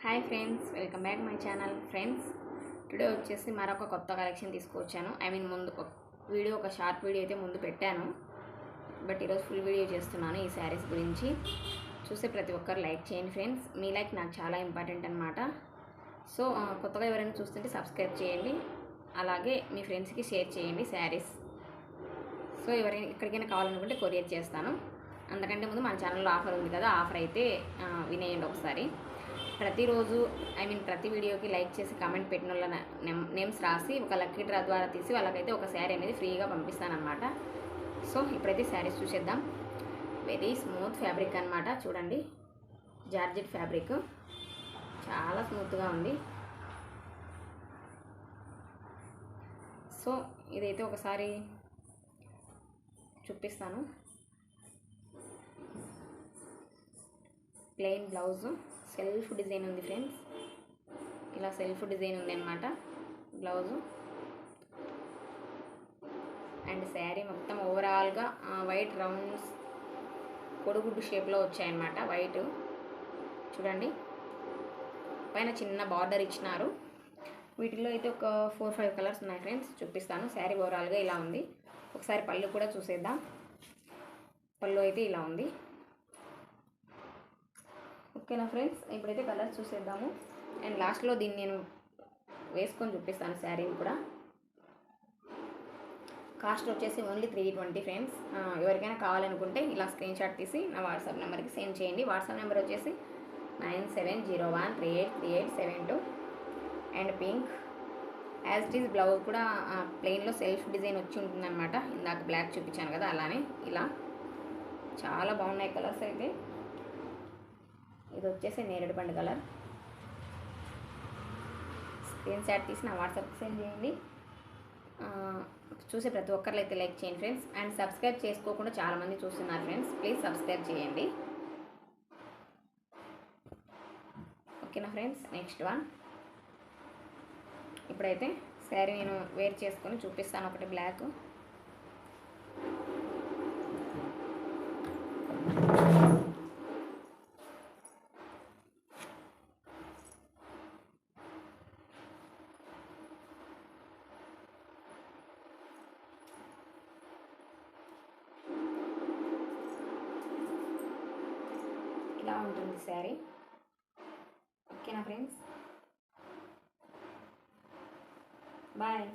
Hi friends, welcome back my channel. Friends, today వచ్చేసి మరొక కొత్త కలెక్షన్ తీసుకొచ్చాను. ముందు ఒక షార్ట్ వీడియో అయితే ముందు పెట్టాను, బట్ ఈరోజు ఫుల్ వీడియో చేస్తున్నాను. ఈ శారీస్ గురించి చూసే ప్రతి ఒక్కరు లైక్ చేయండి ఫ్రెండ్స్. మీ లైక్ నాకు చాలా ఇంపార్టెంట్ అనమాట. సో కొత్తగా ఎవరైనా చూస్తుంటే సబ్స్క్రైబ్ చేయండి, అలాగే మీ ఫ్రెండ్స్కి షేర్ చేయండి శారీస్. సో ఎవరైనా ఎక్కడికైనా కావాలనుకుంటే కొరియర్ చేస్తాను. అందుకంటే ముందు మన ఛానల్లో ఆఫర్ ఉంది కదా, ఆఫర్ అయితే వినేయండి ఒకసారి. ప్రతిరోజు ప్రతి వీడియోకి లైక్ చేసి కామెంట్ పెట్టిన వాళ్ళ నేమ్స్ రాసి ఒక లక్కీ డ్రా ద్వారా తీసి వాళ్ళకైతే ఒక శారీ అనేది ఫ్రీగా పంపిస్తానమాట. సో ఇప్పుడైతే శారీస్ చూసేద్దాం. వెరీ స్మూత్ ఫ్యాబ్రిక్ అనమాట. చూడండి, జార్జెట్ ఫ్యాబ్రిక్ చాలా స్మూత్గా ఉంది. సో ఇదైతే ఒకసారి చూపిస్తాను. ప్లెయిన్ బ్లౌజు, సెల్ఫ్ డిజైన్ ఉంది ఫ్రెండ్స్. ఇలా సెల్ఫ్ డిజైన్ ఉంది అనమాట బ్లౌజు. అండ్ శారీ మొత్తం ఓవరాల్గా వైట్ రౌండ్స్ కొడుగుడ్డు షేప్లో వచ్చాయన్నమాట. వైట్ చూడండి, పైన చిన్న బార్డర్ ఇచ్చినారు. వీటిలో అయితే ఒక 4-5 కలర్స్ ఉన్నాయి ఫ్రెండ్స్, చూపిస్తాను. శారీ ఓవరాల్గా ఇలా ఉంది. ఒకసారి పళ్ళు కూడా చూసేద్దాం. పళ్ళు అయితే ఇలా ఉంది. ఓకేనా ఫ్రెండ్స్, ఇప్పుడైతే కలర్స్ చూసేద్దాము. అండ్ లాస్ట్లో దీన్ని నేను వేసుకొని చూపిస్తాను శారీని కూడా. కాస్ట్ వచ్చేసి ఓన్లీ 320 ఫ్రెండ్స్. ఎవరికైనా కావాలనుకుంటే ఇలా స్క్రీన్ షాట్ తీసి నా వాట్సాప్ నెంబర్కి సెండ్ చేయండి. వాట్సాప్ నెంబర్ వచ్చేసి 9701383872. And pink as it is. Blouse కూడా ప్లెయిన్లో సెల్ఫ్ డిజైన్ వచ్చి ఉంటుందన్నమాట. ఇందాక బ్లాక్ చూపించాను కదా, అలానే ఇలా చాలా బాగున్నాయి కలర్స్ అయితే. ఇది వచ్చేసి నేరేడు పండు కలర్. స్క్రీన్ షాట్ తీసి నా వాట్సాప్కి సెండ్ చేయండి. చూసే ప్రతి ఒక్కరు అయితే లైక్ చేయండి ఫ్రెండ్స్. అండ్ సబ్స్క్రైబ్ చేసుకోకుండా చాలామంది చూస్తున్నారు ఫ్రెండ్స్, ప్లీజ్ సబ్స్క్రైబ్ చేయండి. ఓకేనా ఫ్రెండ్స్, నెక్స్ట్ వన్. ఇప్పుడైతే శారీ నేను వేర్ చేసుకొని చూపిస్తాను. ఒకటి బ్లాక్, ఇలా ఉంటుంది శారీ. ఓకేనా ఫ్రెండ్స్, బాయ్.